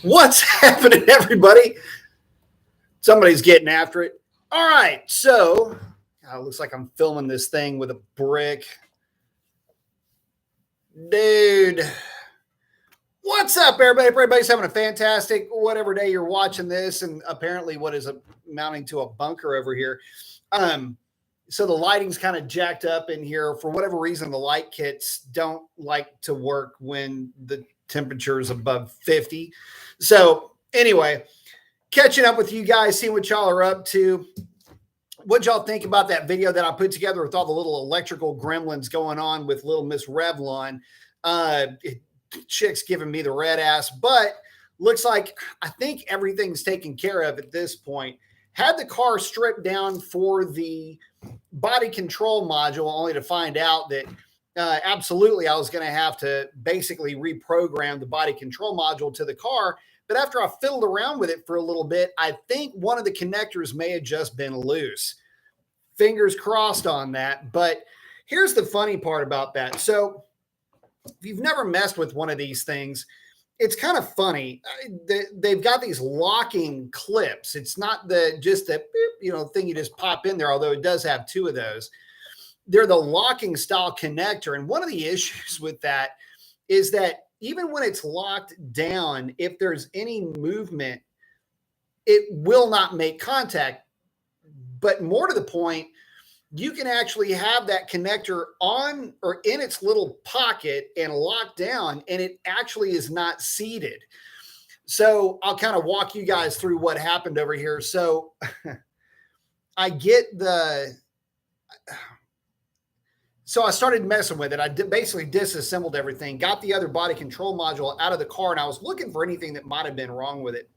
What's happening, everybody? Somebody's getting after it. All right, so it looks like I'm filming this thing with a brick. Dude, what's up, everybody? Everybody's having a fantastic whatever day you're watching this, and apparently what is amounting to a bunker over here. So the lighting's kind of jacked up in here. For whatever reason, the light kits don't like to work when the temperature is above 50. So anyway, catching up with you guys, seeing what y'all are up to. What y'all think about that video that I put together with all the little electrical gremlins going on with little Miss Revlon? Chick's giving me the red ass, but looks like I think everything's taken care of at this point. Had the car stripped down for the body control module, only to find out that absolutely I was going to have to basically reprogram the body control module to the car. But after I fiddled around with it for a little bit, I think one of the connectors may have just been loose. Fingers crossed on that. But here's the funny part about that. So if you've never messed with one of these things, it's kind of funny. They've got these locking clips. It's not just the thing you just pop in there, although it does have two of those. They're the locking style connector. And one of the issues with that is that even when it's locked down, if there's any movement, it will not make contact. But more to the point, you can actually have that connector on or in its little pocket and locked down, and it actually is not seated. So I'll kind of walk you guys through what happened over here. So I started messing with it. I basically disassembled everything, got the other body control module out of the car, and I was looking for anything that might have been wrong with it.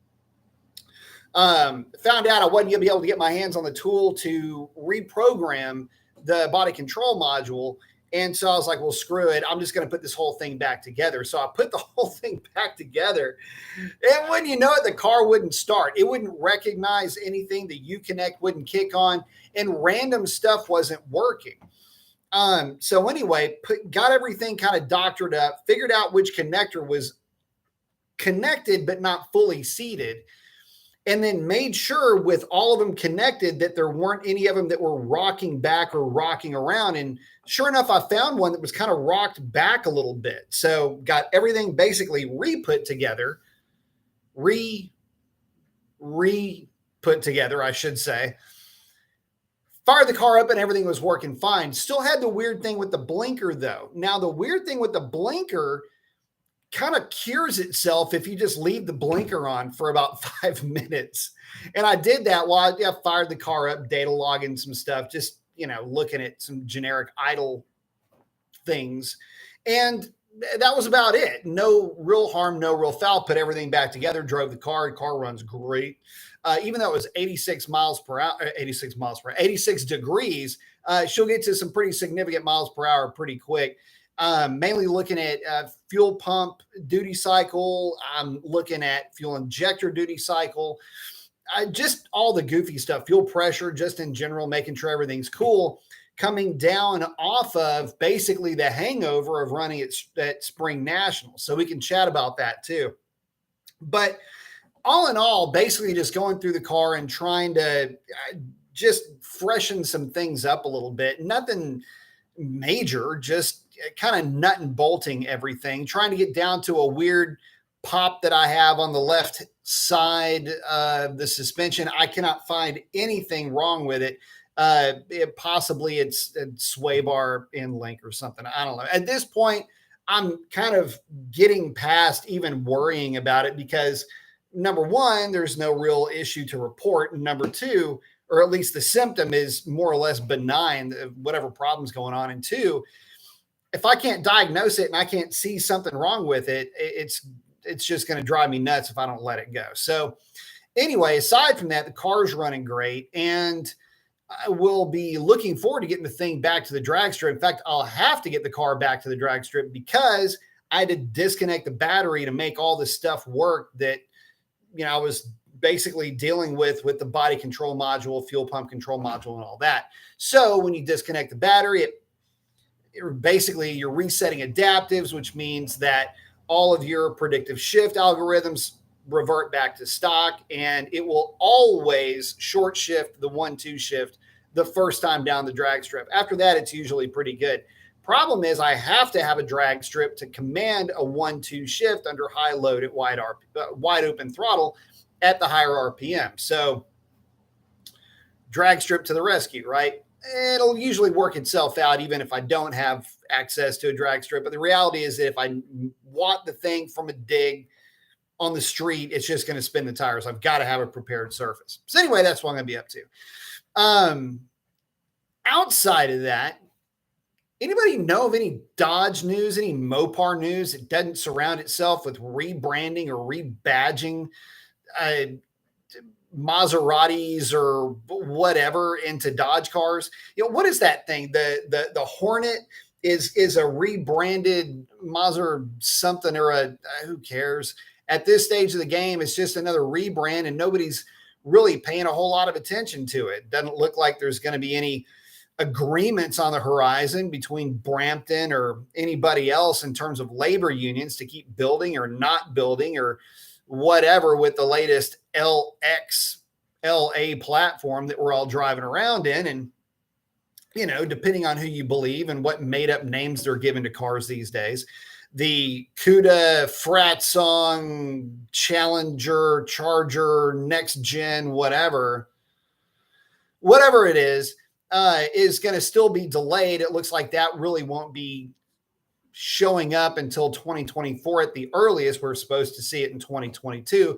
Found out I wasn't going to be able to get my hands on the tool to reprogram the body control module. And so I was like, well, screw it. I'm just going to put this whole thing back together. So I put the whole thing back together. And when you know it, the car wouldn't start. It wouldn't recognize anything. The Uconnect wouldn't kick on, and random stuff wasn't working. So anyway, got everything kind of doctored up, figured out which connector was connected but not fully seated, and then made sure with all of them connected that there weren't any of them that were rocking back or rocking around. And sure enough, I found one that was kind of rocked back a little bit. So got everything basically re-put together, put together, I should say. Fired the car up and everything was working fine. Still had the weird thing with the blinker, though. Now, the weird thing with the blinker kind of cures itself if you just leave the blinker on for about 5 minutes. And I did that while I fired the car up, data logging some stuff, just, looking at some generic idle things. And that was about it. No real harm, no real foul. Put everything back together, drove the car. The car runs great. Even though it was 86 degrees, she'll get to some pretty significant miles per hour pretty quick. Mainly looking at fuel pump duty cycle. I'm looking at fuel injector duty cycle. Just all the goofy stuff. Fuel pressure, just in general, making sure everything's cool. Coming down off of basically the hangover of running at Spring National. So we can chat about that too. But all in all, basically just going through the car and trying to just freshen some things up a little bit. Nothing major, just kind of nut and bolting everything, trying to get down to a weird pop that I have on the left side of the suspension. I cannot find anything wrong with it. Possibly it's a sway bar end link or something. I don't know. At this point, I'm kind of getting past even worrying about it because number one, there's no real issue to report. And number two, or at least the symptom is more or less benign, whatever problem's going on. And two, if I can't diagnose it and I can't see something wrong with it, it's just going to drive me nuts if I don't let it go. So anyway, aside from that, the car's running great, and I will be looking forward to getting the thing back to the drag strip. In fact, I'll have to get the car back to the drag strip because I had to disconnect the battery to make all this stuff work that, I was basically dealing with the body control module, fuel pump control module, and all that. So when you disconnect the battery, you're resetting adaptives, which means that all of your predictive shift algorithms revert back to stock, and it will always short shift the 1-2 shift the first time down the drag strip. After that, it's usually pretty good. Problem is, I have to have a drag strip to command a 1-2 shift under high load at wide open throttle at the higher RPM. So drag strip to the rescue, right? It'll usually work itself out even if I don't have access to a drag strip. But the reality is that if I want the thing from a dig on the street, it's just going to spin the tires. I've got to have a prepared surface. So anyway, that's what I'm going to be up to. Outside of that, anybody know of any Dodge news, any Mopar news that doesn't surround itself with rebranding or rebadging Maseratis or whatever into Dodge cars? What is that thing? The Hornet is a rebranded Maser something or who cares? At this stage of the game, it's just another rebrand, and nobody's really paying a whole lot of attention to it. Doesn't look like there's going to be any agreements on the horizon between Brampton or anybody else in terms of labor unions to keep building or not building or whatever with the latest LA platform that we're all driving around in. And, depending on who you believe and what made up names they're given to cars these days, the CUDA, Frat Song, Challenger, Charger, Next Gen, whatever it is going to still be delayed. It looks like that really won't be showing up until 2024 at the earliest. We're supposed to see it in 2022,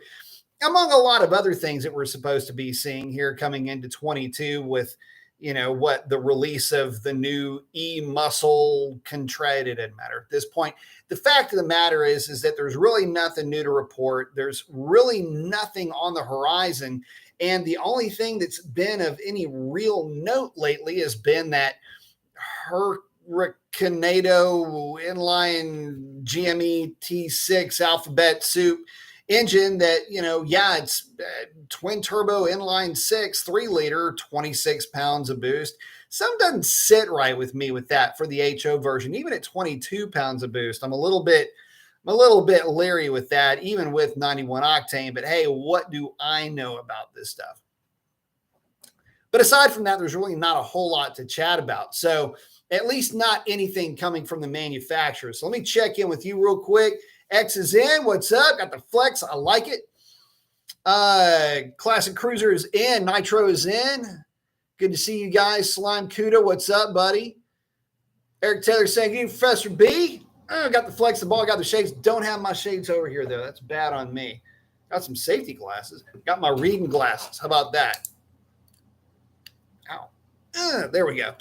among a lot of other things that we're supposed to be seeing here coming into 22 with, the release of the new e-muscle Contrade. It doesn't matter at this point. The fact of the matter is that there's really nothing new to report. There's really nothing on the horizon. And the only thing that's been of any real note lately has been that Hurricanado inline GME T6 alphabet soup engine that, it's twin turbo inline 6, 3 liter, 26 pounds of boost. Some doesn't sit right with me with that for the HO version. Even at 22 pounds of boost, I'm a little bit leery with that, even with 91 octane. But hey, what do I know about this stuff? But aside from that, there's really not a whole lot to chat about. So at least not anything coming from the manufacturer. So let me check in with you real quick. X is in. What's up? Got the flex. I like it. Classic Cruiser is in. Nitro is in. Good to see you guys. Slime Cuda, what's up, buddy? Eric Taylor saying, "You, Professor B." Got the flex, the ball, got the shades. Don't have my shades over here, though. That's bad on me. Got some safety glasses. Got my reading glasses. How about that? Ow. There we go.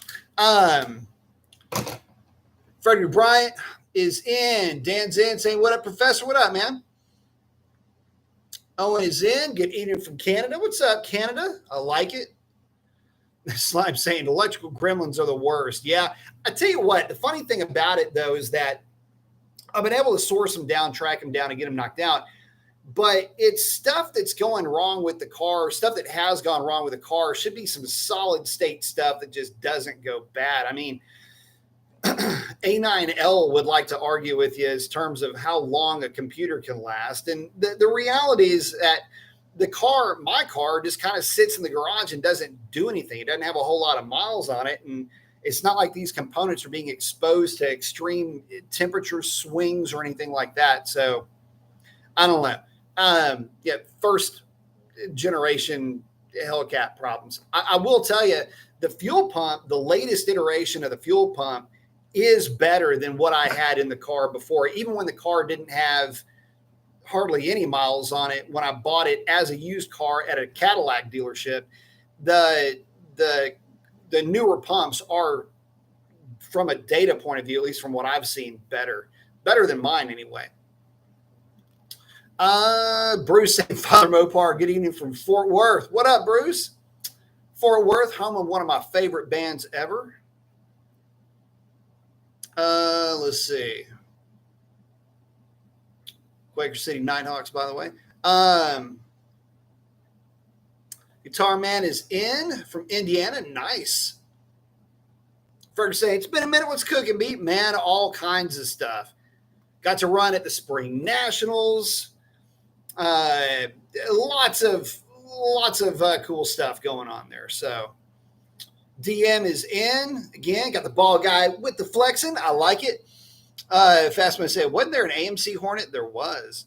Freddie Bryant is in. Dan's in saying, "What up, Professor? What up, man?" Owen is in. Good evening from Canada. What's up, Canada? I like it. Slime saying, "Electrical gremlins are the worst." Yeah. I tell you what, the funny thing about it, though, is that I've been able to source them down, track them down, and get them knocked out. But it's stuff that's going wrong with the car, stuff that has gone wrong with the car. Should be some solid state stuff that just doesn't go bad. I mean, A9L would like to argue with you in terms of how long a computer can last. And the reality is that my car just kind of sits in the garage and doesn't do anything. It doesn't have a whole lot of miles on it. And it's not like these components are being exposed to extreme temperature swings or anything like that. So I don't know. First generation Hellcat problems. I will tell you, the fuel pump, the latest iteration of the fuel pump is better than what I had in the car before. Even when the car didn't have hardly any miles on it, when I bought it as a used car at a Cadillac dealership, the newer pumps are, from a data point of view, at least from what I've seen, better than mine anyway. Bruce saying, "Father Mopar, good evening from Fort Worth." What up, Bruce? Fort Worth, home of one of my favorite bands ever. Let's see. Quaker City Nighthawks, by the way. Guitar Man is in from Indiana. Nice. Ferguson saying, "It's been a minute. What's cooking, beat? Man, all kinds of stuff. Got to run at the Spring Nationals. Lots of cool stuff going on there. So DM is in again. Got the ball guy with the flexing. I like it. Fastman said, wasn't there an AMC Hornet? There was.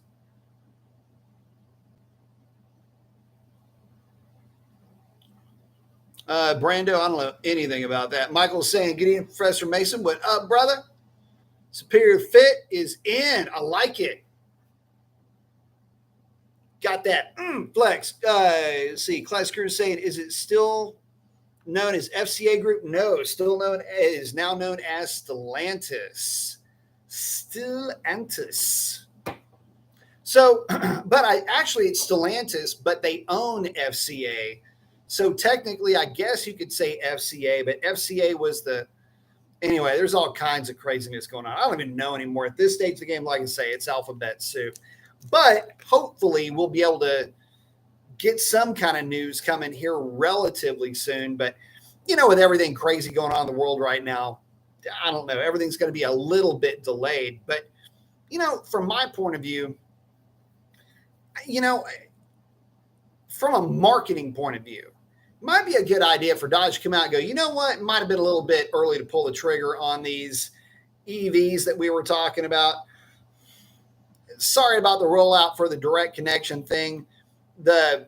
Brando, I don't know anything about that. Michael's saying, get in, Professor Mason. What up, brother? Superior Fit is in. I like it. Got that flex. Let's see. Class Crew saying, is it still known as FCA Group? No, still known is now known as Stellantis. Stellantis. So, but it's Stellantis, but they own FCA. So technically, I guess you could say FCA, but FCA was anyway, there's all kinds of craziness going on. I don't even know anymore. At this stage of the game, like I say, it's alphabet soup. But hopefully we'll be able to get some kind of news coming here relatively soon. But, with everything crazy going on in the world right now, I don't know. Everything's going to be a little bit delayed. But, from my point of view, from a marketing point of view, it might be a good idea for Dodge to come out and go, you know what? It might have been a little bit early to pull the trigger on these EVs that we were talking about. Sorry about the rollout for the direct connection thing. The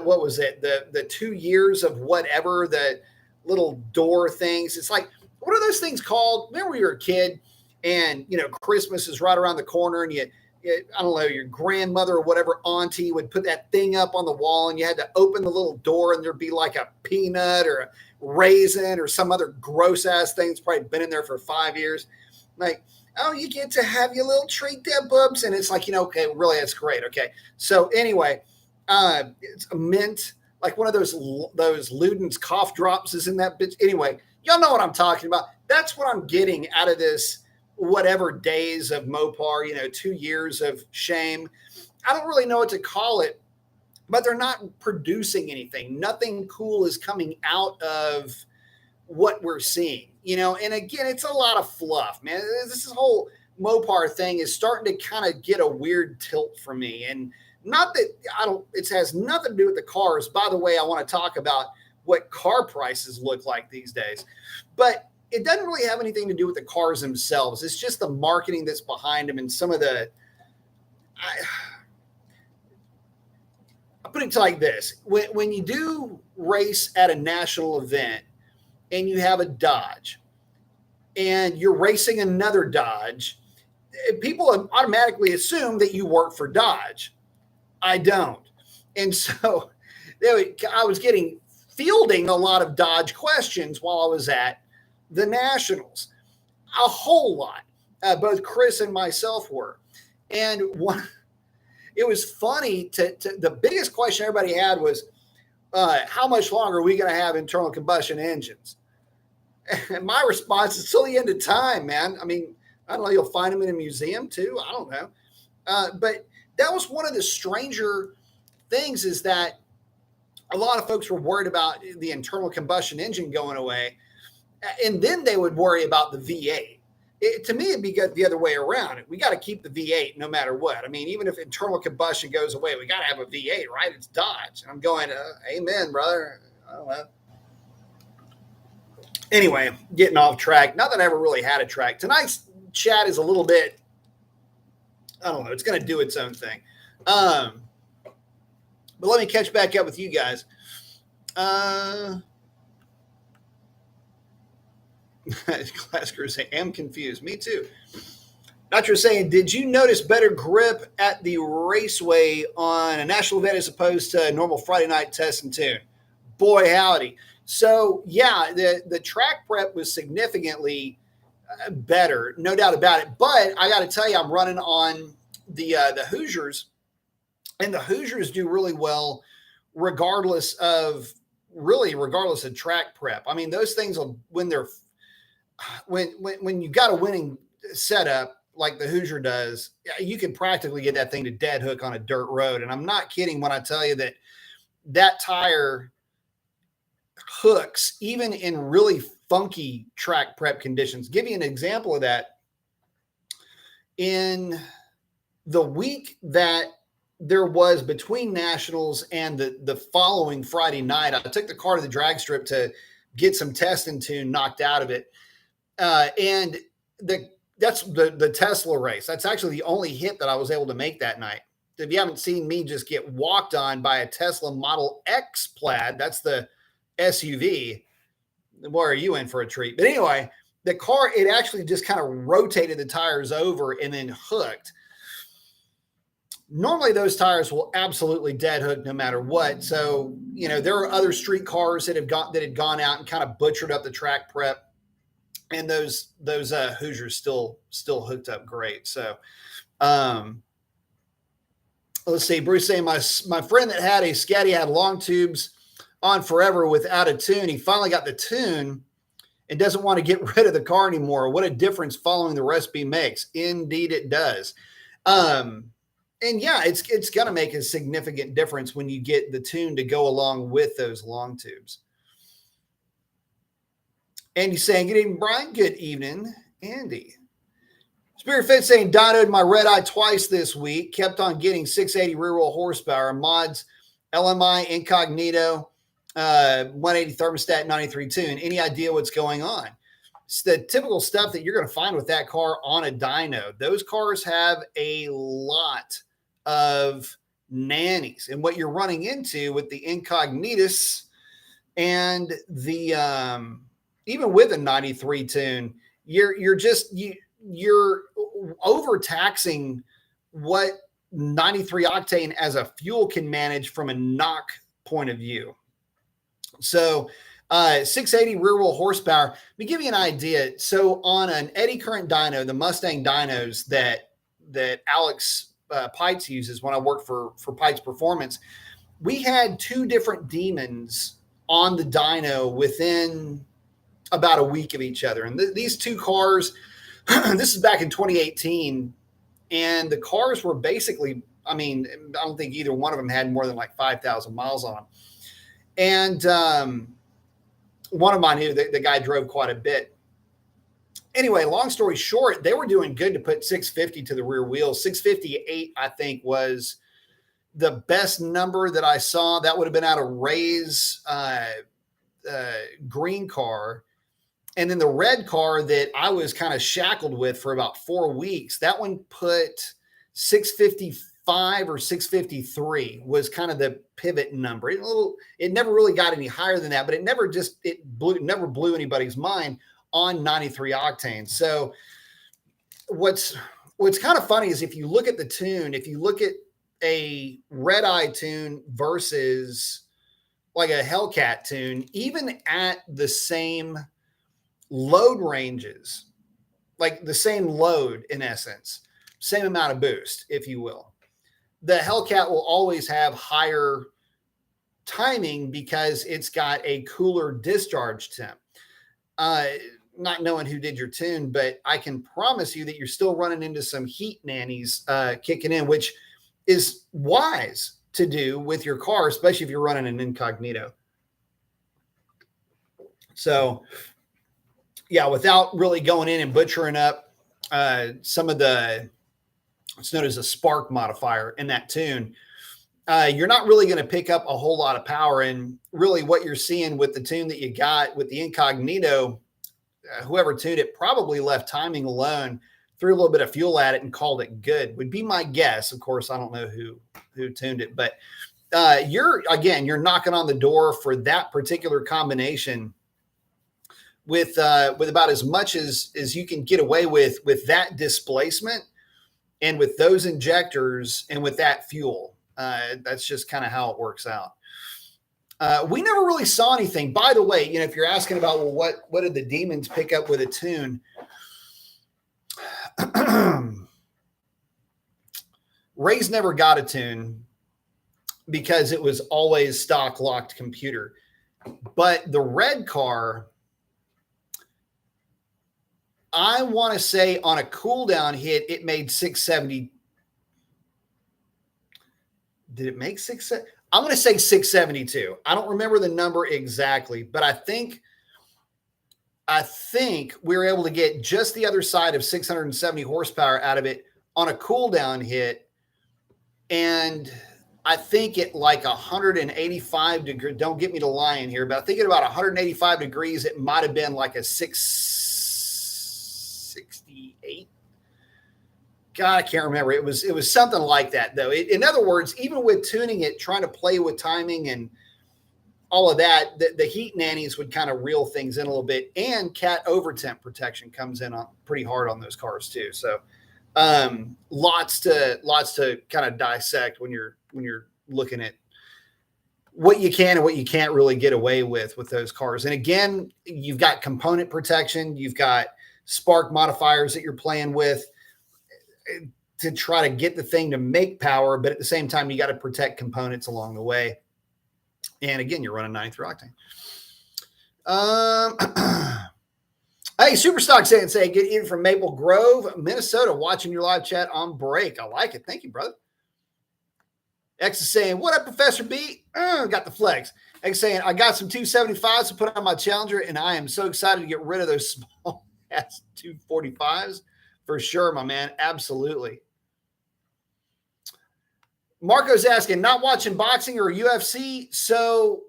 what was it? The 2 years of whatever, the little door things. It's like, what are those things called? Remember when you were a kid and, Christmas is right around the corner and I don't know, your grandmother or whatever auntie would put that thing up on the wall and you had to open the little door and there'd be like a peanut or a raisin or some other gross ass thing that's probably been in there for 5 years. Like, oh, you get to have your little treat there, bubs. And it's like, okay, really, that's great. Okay. So anyway, it's a mint, like one of those Luden's cough drops is in that bitch. Anyway, y'all know what I'm talking about. That's what I'm getting out of this, whatever days of Mopar, 2 years of shame. I don't really know what to call it, but they're not producing anything. Nothing cool is coming out of what we're seeing, and again, it's a lot of fluff, man. This whole Mopar thing is starting to kind of get a weird tilt for me. And not that it has nothing to do with the cars. By the way, I want to talk about what car prices look like these days, but it doesn't really have anything to do with the cars themselves. It's just the marketing that's behind them and some of I'll put it like this. When you do race at a national event and you have a Dodge and you're racing another Dodge, people automatically assume that you work for Dodge. I don't. And so I was fielding a lot of Dodge questions while I was at the Nationals, a whole lot. Both Chris and myself were. And it was funny the biggest question everybody had was, how much longer are we going to have internal combustion engines? And my response is till the end of time, man. I mean, I don't know, you'll find them in a museum too. I don't know. But that was one of the stranger things, is that a lot of folks were worried about the internal combustion engine going away. And then they would worry about the V8. To me, it'd be good the other way around. We got to keep the V8 no matter what. I mean, even if internal combustion goes away, we got to have a V8, right? It's Dodge. And I'm going, amen, brother. I don't know. Anyway, getting off track. Not that I ever really had a track. Tonight's chat is a little bit, I don't know, it's going to do its own thing. But let me catch back up with you guys. Class crew saying, I'm confused. Me too. Doctor saying, did you notice better grip at the raceway on a national event as opposed to a normal Friday night test and tune? Boy, howdy. So, yeah, the track prep was significantly better, no doubt about it. But I got to tell you, I'm running on the Hoosiers, and the Hoosiers do really well regardless of track prep. I mean, those things will, when you got a winning setup like the Hoosier does, you can practically get that thing to dead hook on a dirt road. And I'm not kidding when I tell you that tire hooks even in really funky track prep conditions. Give you an example of that. In the week that there was between nationals and the following Friday night. I took the car to the drag strip to get some testing tune knocked out of it. And that's the Tesla race. That's actually the only hit that I was able to make that night. If you haven't seen me just get walked on by a Tesla Model X Plaid, that's the SUV, boy, are you in for a treat. But anyway, the car, it actually just kind of rotated the tires over and then hooked. Normally those tires will absolutely dead hook no matter what. So, there are other street cars that had gone out and kind of butchered up the track prep. And those Hoosiers still hooked up great. So, let's see. Bruce saying my friend that had a Scatty had long tubes on forever without a tune. He finally got the tune and doesn't want to get rid of the car anymore. What a difference following the recipe makes. Indeed, it does. And yeah, it's going to make a significant difference when you get the tune to go along with those long tubes. Andy saying, good evening, Brian. Good evening, Andy. Spirit Fit saying, dynoed my red eye twice this week. Kept on getting 680 rear wheel horsepower. Mods, LMI, Incognito, 180 thermostat, 93 tune. Any idea what's going on? It's the typical stuff that you're going to find with that car on a dyno. Those cars have a lot of nannies. And what you're running into with the Incognitus and the even with a 93 tune, you're overtaxing what 93 octane as a fuel can manage from a knock point of view. So 680 rear wheel horsepower. Let me give you an idea. So on an eddy current dyno, the Mustang dynos that Alex Pites uses when I worked for Pites Performance, we had two different demons on the dyno within about a week of each other. And these two cars, this is back in 2018, and the cars were basically, I don't think either one of them had more than like 5,000 miles on them. And one of mine, the guy drove quite a bit. Anyway, long story short, they were doing good to put 650 to the rear wheel. 658, I think, was the best number that I saw. That would have been out of Ray's green car. And then the red car that I was kind of shackled with for about 4 weeks, that one put 655 or 653 was kind of the pivot number. It never really got any higher than that, but it never blew anybody's mind on 93 octane. So what's kind of funny is if you look at the tune, if you look at a red eye tune versus like a Hellcat tune, even at the same load ranges, like the same load in essence, same amount of boost, if you will, the Hellcat will always have higher timing because it's got a cooler discharge temp. Not knowing who did your tune, but I can promise you that you're still running into some heat nannies kicking in, which is wise to do with your car, especially if you're running an Incognito. So yeah, without really going in and butchering up some of it's known as a spark modifier in that tune, you're not really going to pick up a whole lot of power. And really what you're seeing with the tune that you got with the Incognito, whoever tuned it probably left timing alone, threw a little bit of fuel at it and called it good, would be my guess. Of course, I don't know who tuned it, but you're knocking on the door for that particular combination with about as much as you can get away with that displacement and with those injectors and with that fuel. That's just kind of how it works out. We never really saw anything. By the way, if you're asking about, well, what did the demons pick up with a tune? Ray's never got a tune because it was always stock locked computer. But the red car, I want to say on a cool down hit, it made 670. Did it make 670? I'm going to say 672. I don't remember the number exactly, but I think we were able to get just the other side of 670 horsepower out of it on a cool down hit And I think at like 185 degrees, don't get me to lying here, but I think at about 185 degrees, it might have been like a 668. God, I can't remember. It was something like that, though. In other words, even with tuning it, trying to play with timing and all of that, the heat nannies would kind of reel things in a little bit. And cat overtemp protection comes in on pretty hard on those cars too. So lots to kind of dissect when you're looking at what you can and what you can't really get away with those cars. And again, you've got component protection, you've got spark modifiers that you're playing with to try to get the thing to make power, but at the same time, you got to protect components along the way. And again, you're running 93 octane. Hey, Superstock say, get in from Maple Grove, Minnesota, watching your live chat on break. I like it. Thank you, brother. X is saying, what up, Professor B? Got the flex. X saying, I got some 275s to put on my Challenger, and I am so excited to get rid of those small ass 245s. For sure, my man. Absolutely. Marco's asking, not watching boxing or UFC, so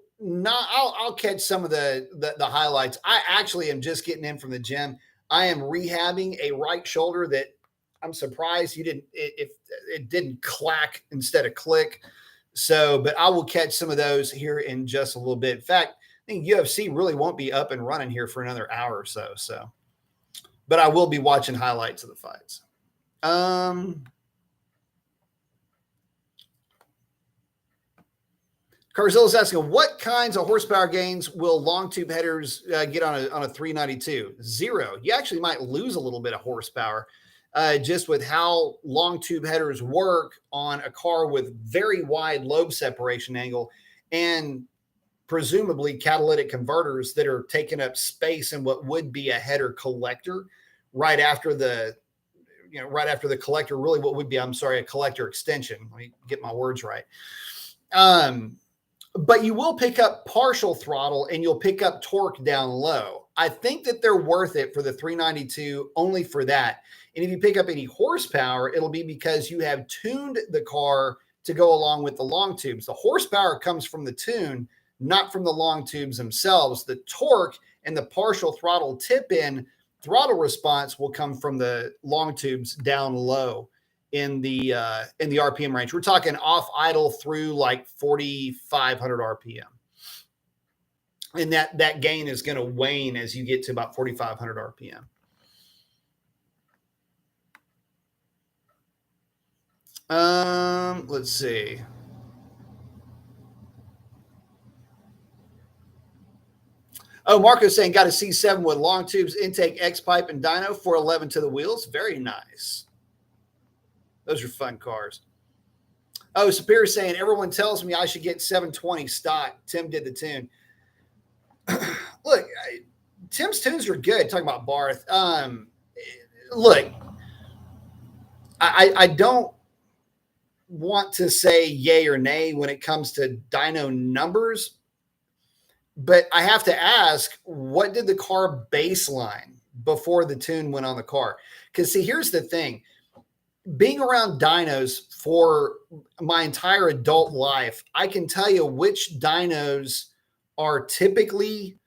I'll catch some of the highlights. I actually am just getting in from the gym. I am rehabbing a right shoulder that I'm surprised it didn't clack instead of click. So, but I will catch some of those here in just a little bit. In fact, I think UFC really won't be up and running here for another hour or so. So, but I will be watching highlights of the fights. Carzilla's asking, what kinds of horsepower gains will long tube headers get on a 392? 0. You actually might lose a little bit of horsepower just with how long tube headers work on a car with very wide lobe separation angle and presumably catalytic converters that are taking up space in what would be a header collector right after the collector, really what would be, a collector extension. Let me get my words right. But you will pick up partial throttle and you'll pick up torque down low. I think that they're worth it for the 392 only for that. And if you pick up any horsepower, it'll be because you have tuned the car to go along with the long tubes. The horsepower comes from the tune, not from the long tubes themselves. The torque and the partial throttle tip-in throttle response will come from the long tubes down low in the RPM range. We're talking off idle through like 4,500 RPM. And that gain is going to wane as you get to about 4,500 RPM. Let's see. Oh, Marco's saying got a C7 with long tubes, intake, X-pipe, and dyno, 411 to the wheels. Very nice. Those are fun cars. Oh, Superior saying, everyone tells me I should get 720 stock. Tim did the tune. Look, Tim's tunes are good. Talking about Barth. Look, I don't want to say yay or nay when it comes to dyno numbers, but I have to ask, what did the car baseline before the tune went on the car? Because see, here's the thing. Being around dynos for my entire adult life, I can tell you which dynos are typically,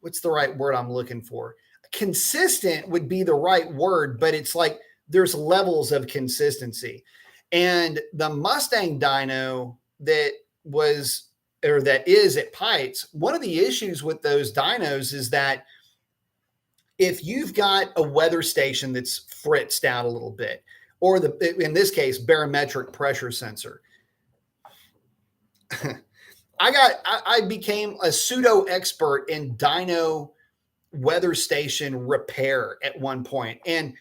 what's the right word I'm looking for? Consistent would be the right word, but it's like there's levels of consistency. And the Mustang dyno that is at Pites, one of the issues with those dynos is that if you've got a weather station that's fritzed out a little bit, or in this case, barometric pressure sensor, I became a pseudo expert in dyno weather station repair at one point. And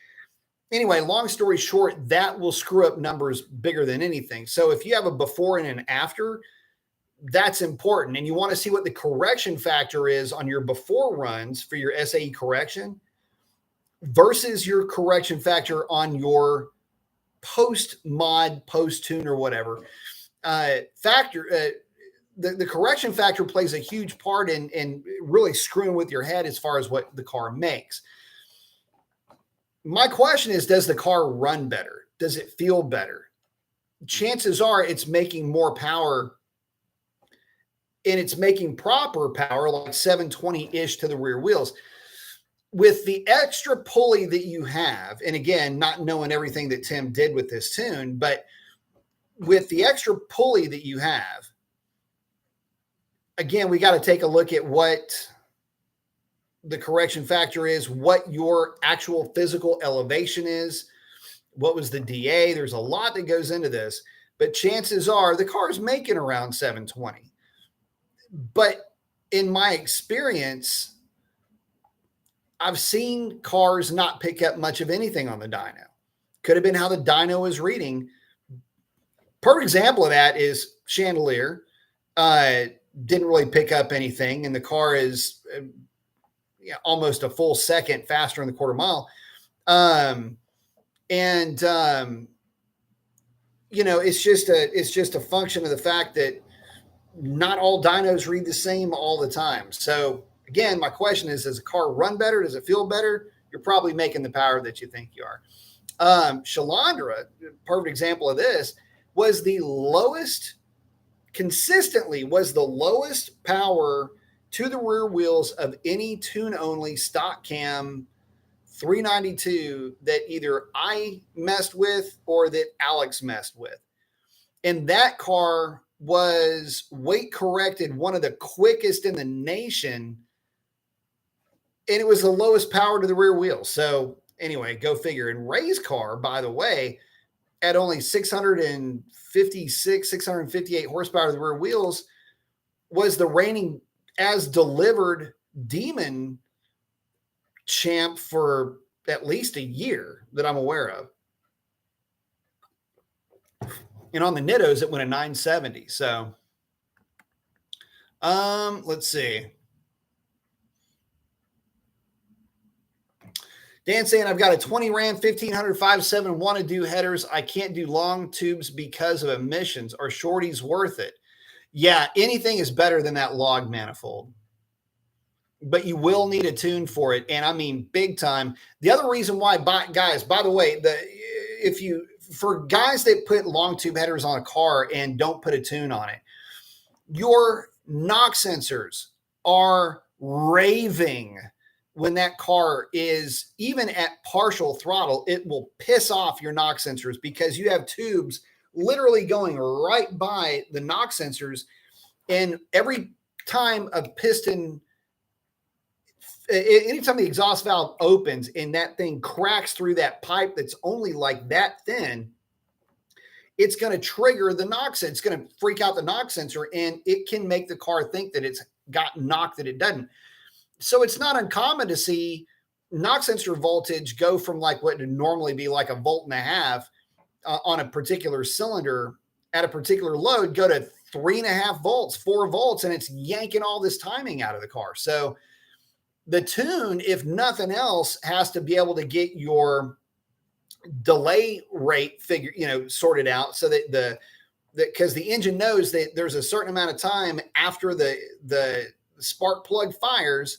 anyway, long story short, that will screw up numbers bigger than anything. So if you have a before and an after, that's important. And you want to see what the correction factor is on your before runs for your SAE correction versus your correction factor on your post-mod, post-tune, or whatever factor. The correction factor plays a huge part in really screwing with your head as far as what the car makes. My question is, does the car run better? Does it feel better? chances are it's making more power, and it's making proper power, like 720-ish to the rear wheels. With the extra pulley that you have, and again, not knowing everything that Tim did with this tune, but with the extra pulley that you have, again, we got to take a look at what the correction factor is, what your actual physical elevation is, what was the DA. There's a lot that goes into this, but chances are the car is making around 720. But in my experience, I've seen cars not pick up much of anything on the dyno. Could have been how the dyno is reading. Perfect example of that is Chandelier. Didn't really pick up anything, and the car is almost a full second faster in the quarter mile. It's just a function of the fact that not all dynos read the same all the time. So again, my question is, does the car run better? Does it feel better? You're probably making the power that you think you are. Shalandra, perfect example of this, was the lowest, consistently was the lowest power to the rear wheels of any tune-only stock cam 392 that either I messed with or that Alex messed with. And that car was weight corrected, one of the quickest in the nation. And it was the lowest power to the rear wheel. So anyway, go figure. And Ray's car, by the way, at only 656, 658 horsepower to the rear wheels, was the reigning as delivered Demon champ for at least a year that I'm aware of. And on the Nittos, it went a 970. So, let's see. Dan saying, I've got a 20 Ram 1500 5.7 want to do headers. I can't do long tubes because of emissions. Are shorties worth it? Yeah, anything is better than that log manifold. But you will need a tune for it. And I mean, big time. The other reason why, guys, by the way, for guys that put long tube headers on a car and don't put a tune on it, your knock sensors are raving when that car is even at partial throttle. It will piss off your knock sensors because you have tubes literally going right by the knock sensors. And every time a piston, anytime the exhaust valve opens and that thing cracks through that pipe that's only like that thin, it's going to trigger the knock sensor. It's going to freak out the knock sensor, and it can make the car think that it's got knocked that it doesn't. So it's not uncommon to see knock sensor voltage go from like what would normally be like 1.5 volts on a particular cylinder at a particular load, go to 3.5 volts, 4 volts, and it's yanking all this timing out of the car. So the tune, if nothing else, has to be able to get your delay rate sorted out so that because the engine knows that there's a certain amount of time after the spark plug fires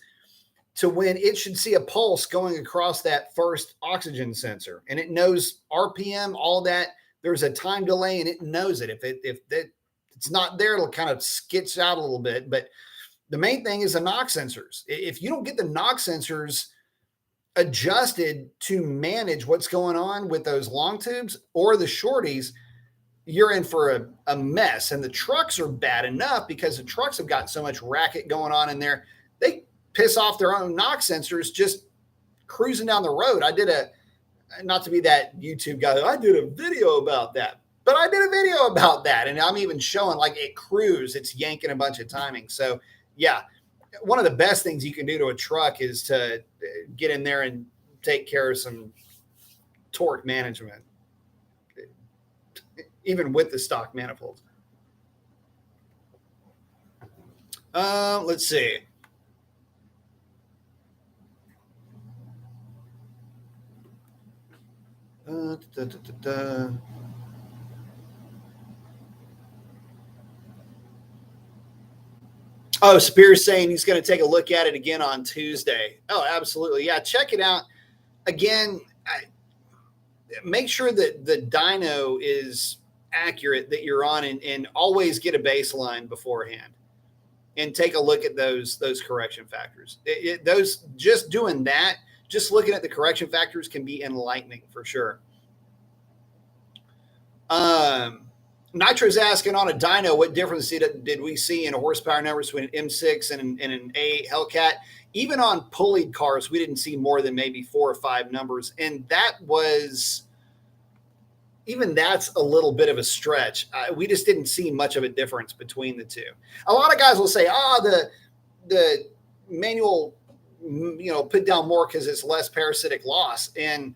to when it should see a pulse going across that first oxygen sensor, and it knows RPM, all that. There's a time delay, and it knows it. If it's not there, it'll kind of skits out a little bit. But the main thing is the knock sensors. If you don't get the knock sensors adjusted to manage what's going on with those long tubes or the shorties, you're in for a mess. And the trucks are bad enough because the trucks have got so much racket going on in there. They piss off their own knock sensors just cruising down the road. Not to be that YouTube guy, I did a video about that, but I did a video about that. And I'm even showing like it cruise, it's yanking a bunch of timing. So yeah, one of the best things you can do to a truck is to get in there and take care of some torque management, even with the stock manifolds. Let's see. Oh, Spears saying he's going to take a look at it again on Tuesday. Oh, absolutely. Yeah, check it out. Again, make sure that the dyno is accurate that you're on, and always get a baseline beforehand and take a look at those correction factors. Those, just doing that, just looking at the correction factors can be enlightening for sure. Nitro's asking, on a dyno, what difference did we see in horsepower numbers between an M6 and an A8 Hellcat? Even on pulleyed cars, we didn't see more than maybe 4 or 5 numbers. And that's a little bit of a stretch. We just didn't see much of a difference between the two. A lot of guys will say, the manual, put down more because it's less parasitic loss. And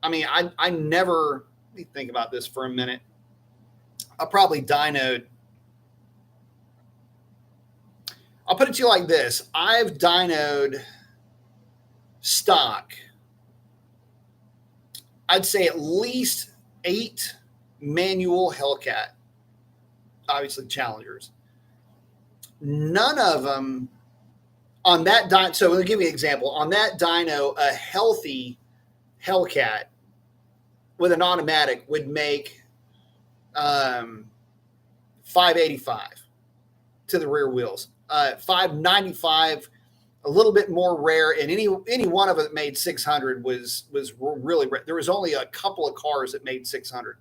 I mean, I never, let me think about this for a minute. I'll probably dynoed. I'll put it to you like this. I've dynoed stock, I'd say at least 8 manual Hellcat, obviously Challengers. None of them on that dyno. So let me give you an example. On that dyno, a healthy Hellcat with an automatic would make 585 to the rear wheels. 595, a little bit more rare, and any one of it that made 600 was really rare. There was only a couple of cars that made 600.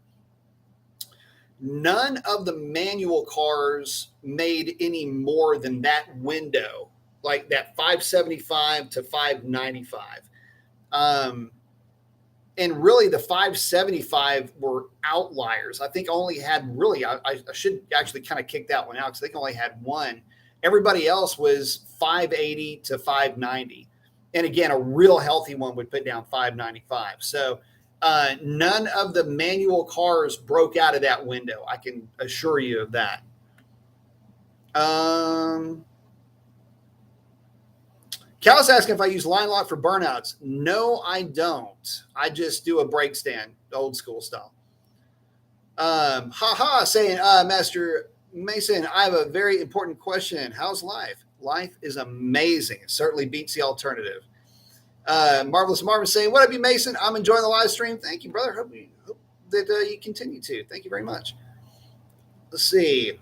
None of the manual cars made any more than that window, like that 575 to 595. And really the 575 were outliers. I think only had really, I should actually kind of kick that one out because I think only had one. Everybody else was 580 to 590. And again, a real healthy one would put down 595. So none of the manual cars broke out of that window. I can assure you of that. Cal's asking if I use line lock for burnouts. No, I don't. I just do a brake stand, old school style. Saying, Master Mason, I have a very important question. How's life? Life is amazing. It certainly beats the alternative. Marvelous Marvin saying, what up, you Mason? I'm enjoying the live stream. Thank you, brother. Hope that you continue to. Thank you very much. Let's see.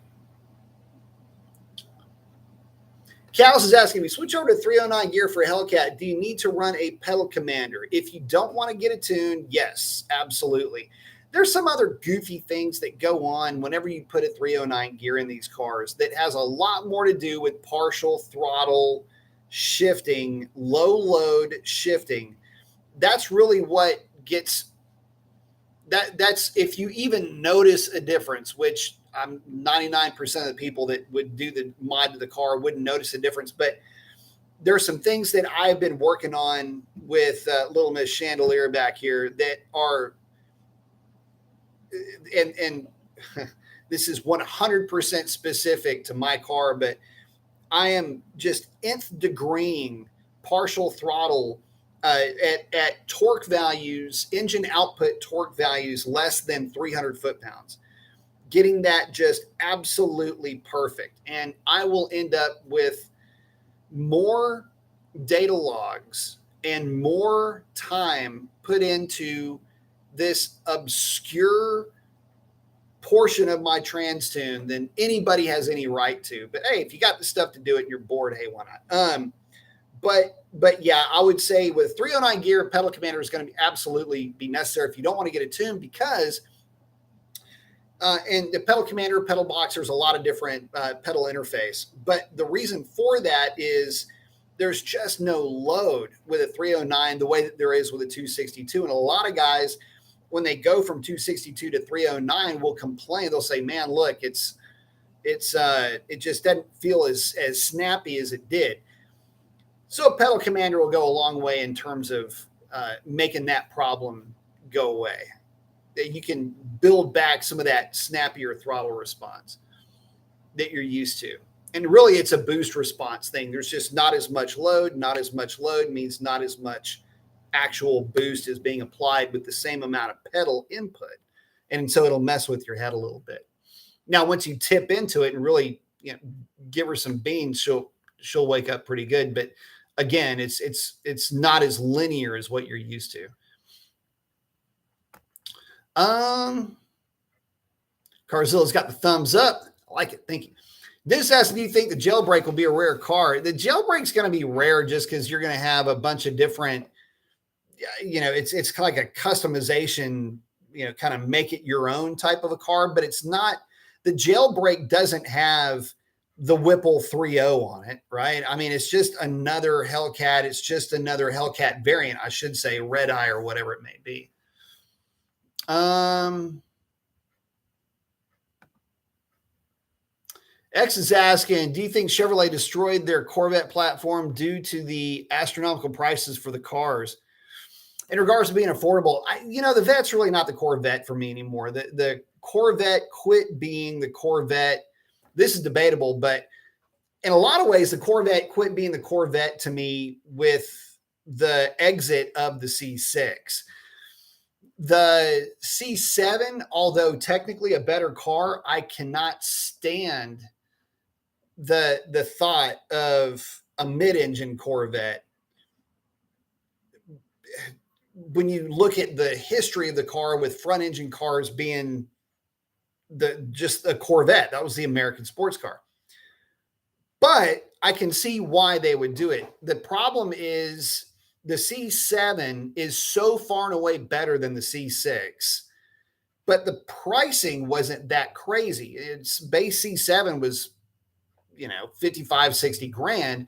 Cal's is asking me, switch over to 309 gear for a Hellcat. Do you need to run a pedal commander? If you don't want to get it tuned, yes, absolutely. There's some other goofy things that go on whenever you put a 309 gear in these cars that has a lot more to do with partial throttle shifting, low load shifting. That's really what gets that's if you even notice a difference, which I'm 99% of the people that would do the mod to the car wouldn't notice a difference. But there are some things that I've been working on with Little Miss Chandelier back here that are, and this is 100% specific to my car, but I am just nth degreeing partial throttle at torque values, engine output torque values less than 300 foot-pounds. Getting that just absolutely perfect. And I will end up with more data logs and more time put into this obscure portion of my trans tune than anybody has any right to. But hey, if you got the stuff to do it and you're bored, hey, why not? But yeah, I would say with 309 gear, pedal commander is going to absolutely be necessary if you don't want to get it tuned, because and the pedal commander, pedal box, there's a lot of different pedal interface. But the reason for that is there's just no load with a 309 the way that there is with a 262. And a lot of guys, when they go from 262 to 309, will complain. They'll say, man, look, it just doesn't feel as snappy as it did. So a pedal commander will go a long way in terms of making that problem go away. You can build back some of that snappier throttle response that you're used to. And really, it's a boost response thing. There's just not as much load. Not as much load means not as much actual boost is being applied with the same amount of pedal input. And so it'll mess with your head a little bit. Now, once you tip into it and really, give her some beans, she'll wake up pretty good. But again, it's not as linear as what you're used to. Carzilla's got the thumbs up. I like it. Thank you. This asks, do you think the jailbreak will be a rare car? The jailbreak's going to be rare just because you're going to have a bunch of different, it's kind of like a customization, kind of make it your own type of a car, but it's not, the jailbreak doesn't have the Whipple 3.0 on it, right? I mean, it's just another Hellcat. It's just another Hellcat variant, I should say, Red Eye or whatever it may be. X is asking, do you think Chevrolet destroyed their Corvette platform due to the astronomical prices for the cars? In regards to being affordable, the Vette's really not the Corvette for me anymore. The Corvette quit being the Corvette. This is debatable, but in a lot of ways, the Corvette quit being the Corvette to me with the exit of the C6. The C7, although technically a better car, I cannot stand the thought of a mid-engine Corvette. When you look at the history of the car with front engine cars being just a Corvette, that was the American sports car. But I can see why they would do it. The problem is the C7 is so far and away better than the C6, but the pricing wasn't that crazy. Its base C7 was, 55, 60 grand.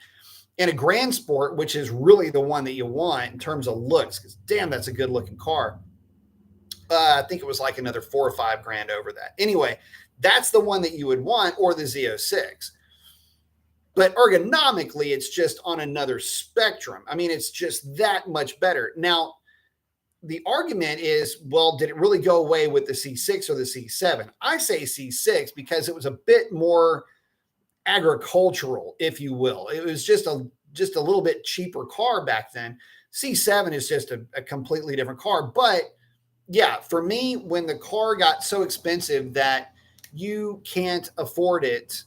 And a Grand Sport, which is really the one that you want in terms of looks, because damn, that's a good looking car. I think it was like another 4 or 5 grand over that. Anyway, that's the one that you would want, or the Z06. But ergonomically, it's just on another spectrum. I mean, it's just that much better. Now, the argument is, well, did it really go away with the C6 or the C7? I say C6 because it was a bit more agricultural, if you will. It was just a little bit cheaper car back then. C7 is just a completely different car. But yeah, for me, when the car got so expensive that you can't afford it,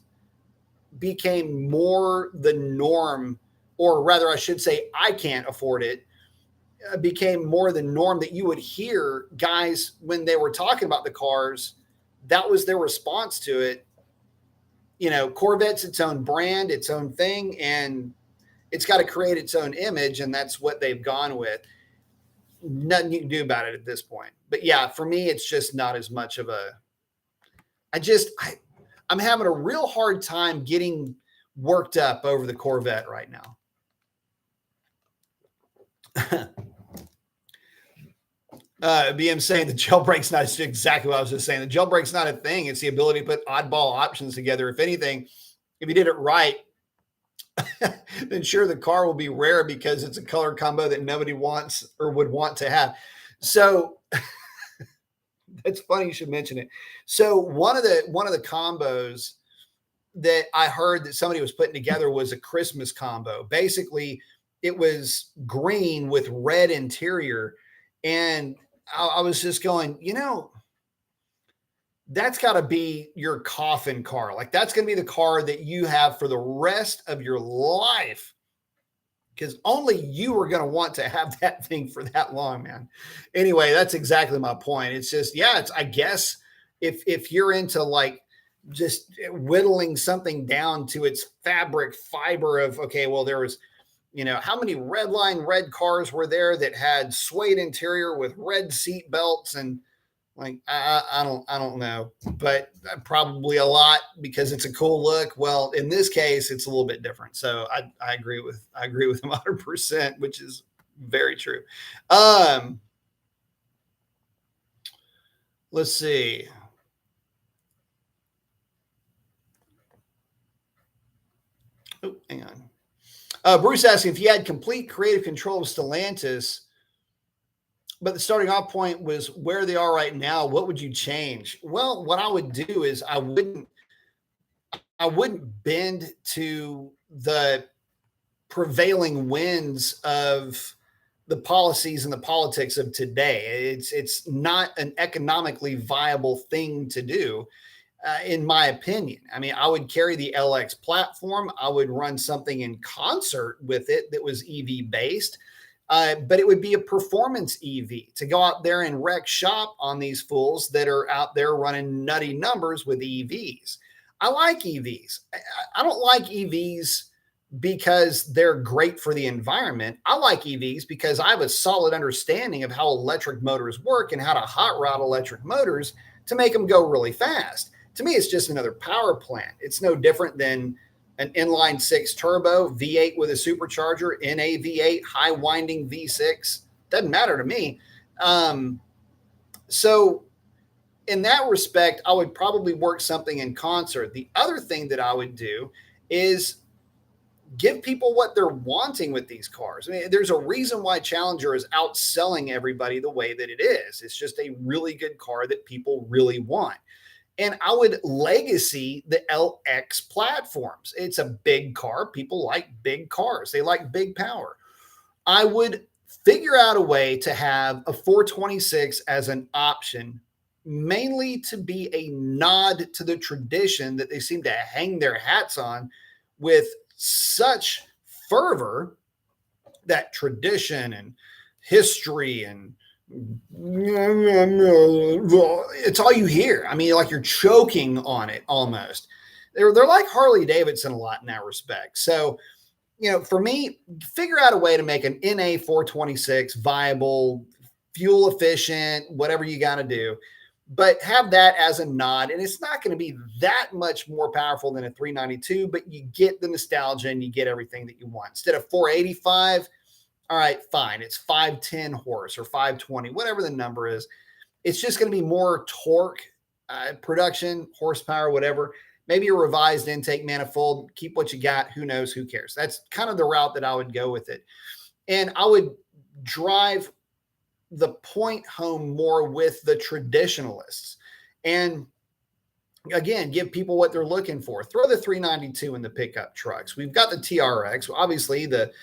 became more the norm, or rather, I should say, I can't afford it, became more the norm that you would hear guys when they were talking about the cars. That was their response to it. Corvette's its own brand, its own thing, and it's got to create its own image, and that's what they've gone with. Nothing you can do about it at this point. But yeah, for me, it's just not as much of a. I'm having a real hard time getting worked up over the Corvette right now. BM saying the jailbreak's not exactly what I was just saying. The jailbreak's not a thing. It's the ability to put oddball options together. If anything, if you did it right, then sure, the car will be rare because it's a color combo that nobody wants or would want to have. So it's funny you should mention it. So one of the combos that I heard that somebody was putting together was a Christmas combo. Basically, it was green with red interior, and I was just going, that's got to be your coffin car. Like, that's going to be the car that you have for the rest of your life, because only you are going to want to have that thing for that long, man. Anyway, that's exactly my point. It's just, I guess if you're into like just whittling something down to its fabric fiber of, okay, well, there was, how many Redline red cars were there that had suede interior with red seat belts? And like, I don't know, but probably a lot, because it's a cool look. Well, in this case, it's a little bit different. So I agree with him 100%, which is very true. Let's see. Oh, hang on. Bruce asking if you had complete creative control of Stellantis, but the starting off point was where they are right now, what would you change? Well, what I would do is I wouldn't bend to the prevailing winds of the policies and the politics of today. It's not an economically viable thing to do. In my opinion. I mean, I would carry the LX platform. I would run something in concert with it that was EV based. But it would be a performance EV to go out there and wreck shop on these fools that are out there running nutty numbers with EVs. I like EVs. I don't like EVs because they're great for the environment. I like EVs because I have a solid understanding of how electric motors work and how to hot rod electric motors to make them go really fast. To me, it's just another power plant. It's no different than an inline six turbo V8 with a supercharger, NA V8, high winding V6. Doesn't matter to me. So in that respect, I would probably work something in concert. The other thing that I would do is give people what they're wanting with these cars. I mean, there's a reason why Challenger is outselling everybody the way that it is. It's just a really good car that people really want. And I would legacy the LX platforms. It's a big car. People like big cars. They like big power. I would figure out a way to have a 426 as an option, mainly to be a nod to the tradition that they seem to hang their hats on with such fervor, that tradition and history and it's all you hear. I mean, like you're choking on it almost. They're like Harley Davidson a lot in that respect. So, for me, figure out a way to make an NA 426 viable, fuel efficient, whatever you got to do, but have that as a nod. And it's not going to be that much more powerful than a 392, but you get the nostalgia and you get everything that you want. Instead of 485, all right, fine. It's 510 horse or 520, whatever the number is. It's just going to be more torque, production, horsepower, whatever. Maybe a revised intake manifold. Keep what you got. Who knows? Who cares? That's kind of the route that I would go with it. And I would drive the point home more with the traditionalists. And again, give people what they're looking for. Throw the 392 in the pickup trucks. We've got the TRX. Obviously, the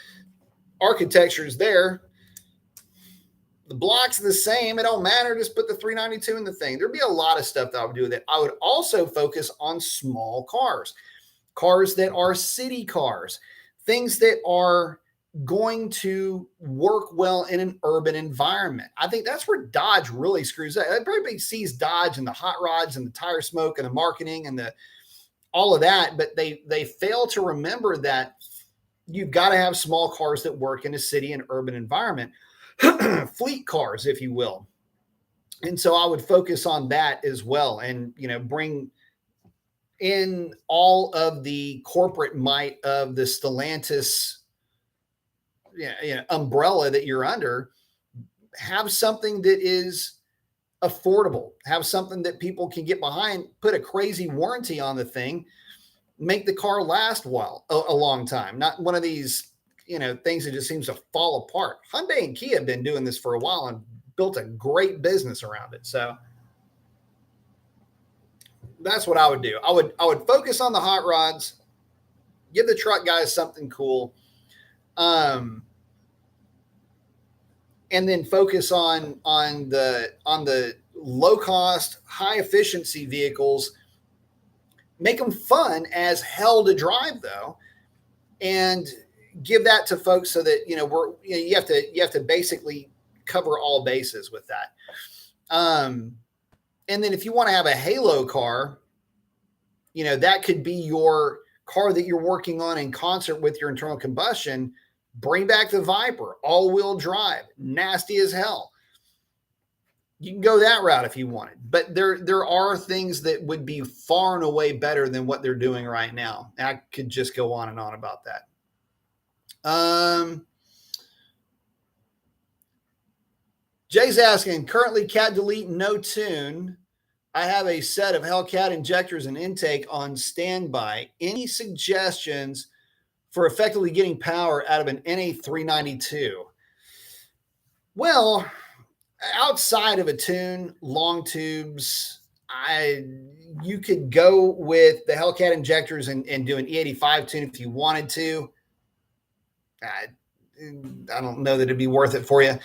architecture is there. The block's the same. It don't matter. Just put the 392 in the thing. There'd be a lot of stuff that I would do with it. I would also focus on small cars that are city cars, things that are going to work well in an urban environment. I think that's where Dodge really screws up. Everybody sees Dodge and the hot rods and the tire smoke and the marketing and all of that, but they fail to remember that you've got to have small cars that work in a city and urban environment, fleet cars, if you will. And so I would focus on that as well and, bring in all of the corporate might of the Stellantis umbrella that you're under. Have something that is affordable, have something that people can get behind, put a crazy warranty on the thing, make the car last a long time. Not one of these, things that just seems to fall apart. Hyundai and Kia have been doing this for a while and built a great business around it. So that's what I would do. I would focus on the hot rods, give the truck guys something cool. And then focus on the low cost, high efficiency vehicles. Make them fun as hell to drive, though, and give that to folks so that you have to basically cover all bases with that. And then if you want to have a halo car, that could be your car that you're working on in concert with your internal combustion. Bring back the Viper, all-wheel drive, nasty as hell. You can go that route if you wanted, but there are things that would be far and away better than what they're doing right now. I could just go on and on about that. Jay's asking, currently cat delete, no tune. I have a set of Hellcat injectors and intake on standby. Any suggestions for effectively getting power out of an NA392? Well, outside of a tune, long tubes, you could go with the Hellcat injectors and do an E85 tune if you wanted to. I don't know that it'd be worth it for you.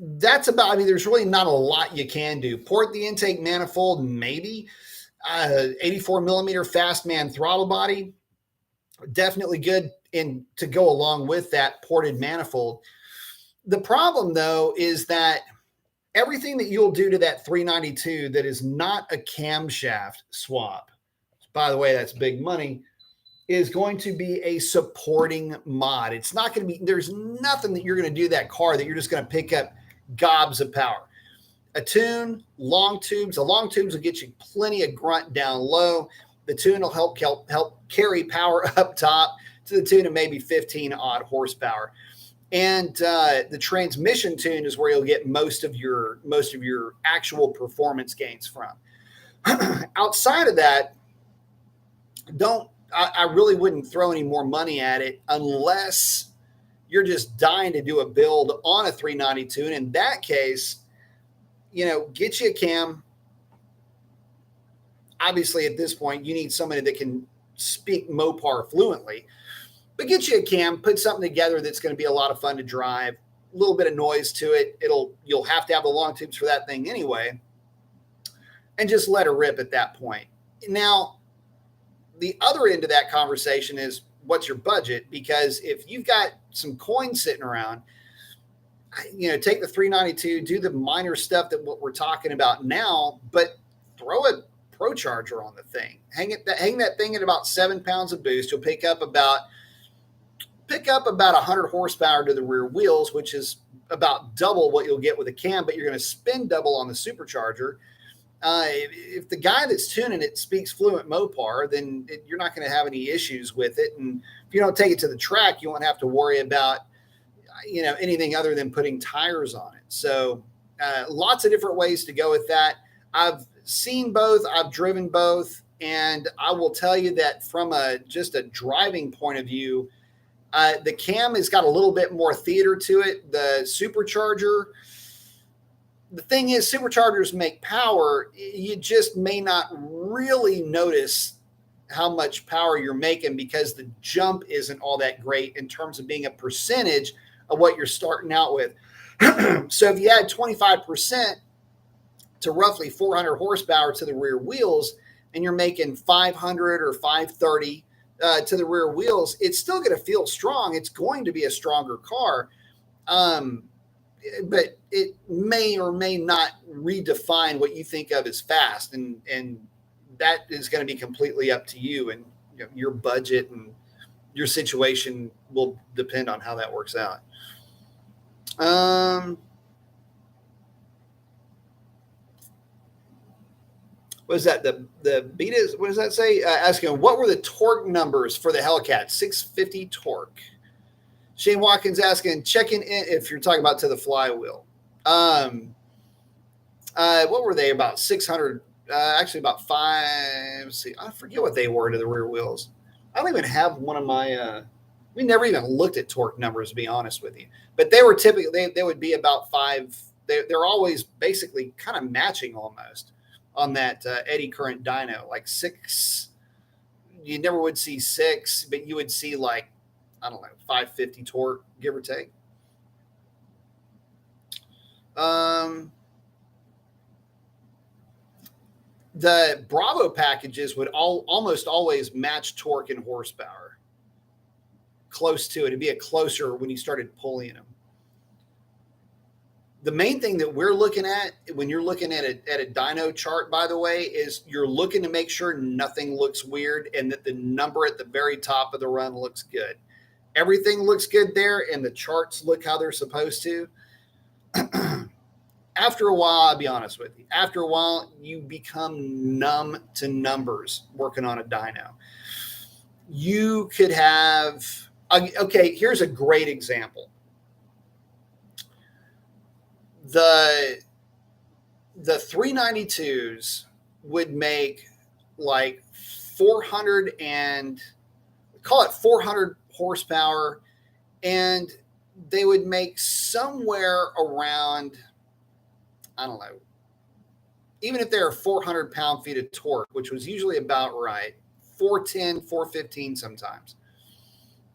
That's about, there's really not a lot you can do. Port the intake manifold, maybe. 84 millimeter Fastman throttle body. Definitely good in to go along with that ported manifold. The problem though is that everything that you'll do to that 392 that is not a camshaft swap, by the way, that's big money, is going to be a supporting mod. It's not going to be, there's nothing that you're going to do to that car that you're just going to pick up gobs of power. A tune, long tubes. The long tubes will get you plenty of grunt down low. The tune will help carry power up top to the tune of maybe 15 odd horsepower. And the transmission tune is where you'll get most of your actual performance gains from. Outside of that, I really wouldn't throw any more money at it unless you're just dying to do a build on a 392. And in that case, get you a cam. Obviously, at this point, you need somebody that can speak Mopar fluently. But get you a cam, put something together that's going to be a lot of fun to drive, a little bit of noise to it. You'll have to have the long tubes for that thing anyway, and just let her rip at that point. Now, the other end of that conversation is what's your budget? Because if you've got some coins sitting around, take the 392, do the minor stuff that what we're talking about now, but throw a Pro Charger on the thing. Hang that thing at about 7 pounds of boost. You'll pick up about 100 horsepower to the rear wheels, which is about double what you'll get with a cam, but you're going to spin double on the supercharger. If the guy that's tuning it speaks fluent Mopar, then you're not going to have any issues with it. And if you don't take it to the track, you won't have to worry about, anything other than putting tires on it. So lots of different ways to go with that. I've seen both. I've driven both. And I will tell you that from just a driving point of view, the cam has got a little bit more theater to it. The supercharger, the thing is, superchargers make power. You just may not really notice how much power you're making because the jump isn't all that great in terms of being a percentage of what you're starting out with. So if you add 25% to roughly 400 horsepower to the rear wheels, and you're making 500 or 530 to the rear wheels, it's still going to feel strong. It's going to be a stronger car. But it may or may not redefine what you think of as fast. And that is going to be completely up to you, and your budget and your situation will depend on how that works out. What is that? The Betas, what does that say? Asking, what were the torque numbers for the Hellcat? 650 torque. Shane Watkins asking, checking in if you're talking about to the flywheel. What were they? About 600, actually about 5. Let's see, I forget what they were to the rear wheels. I don't even have one of my, we never even looked at torque numbers, to be honest with you. But they were typically, they would be about 5. They're always basically kind of matching almost on that eddy current dyno, like 6. You never would see 6, but you would see like, I don't know, 550 torque, give or take. The Bravo packages would almost always match torque and horsepower. Close to it. It'd be a closer when you started pulling them. The main thing that we're looking at when you're looking at a dyno chart, by the way, is you're looking to make sure nothing looks weird and that the number at the very top of the run looks good. Everything looks good there, and the charts look how they're supposed to. After a while, I'll be honest with you, after a while, you become numb to numbers working on a dyno. You could have, okay, here's a great example. The 392s would make like 400 and call it 400 horsepower, and they would make somewhere around, I don't know, even if they're 400 pound-feet of torque, which was usually about right, 410, 415 sometimes.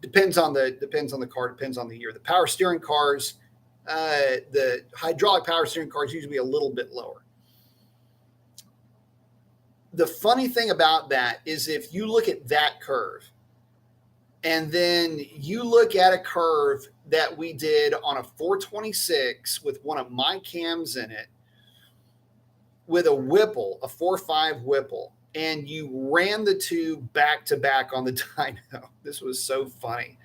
Depends on the car, depends on the year. The power steering cars, the hydraulic power steering cars usually be a little bit lower. The funny thing about that is if you look at that curve, And then you look at a curve that we did on a 426 with one of my cams in it with a Whipple, a 4.5 Whipple, and you ran the two back to back on the dyno. This was so funny.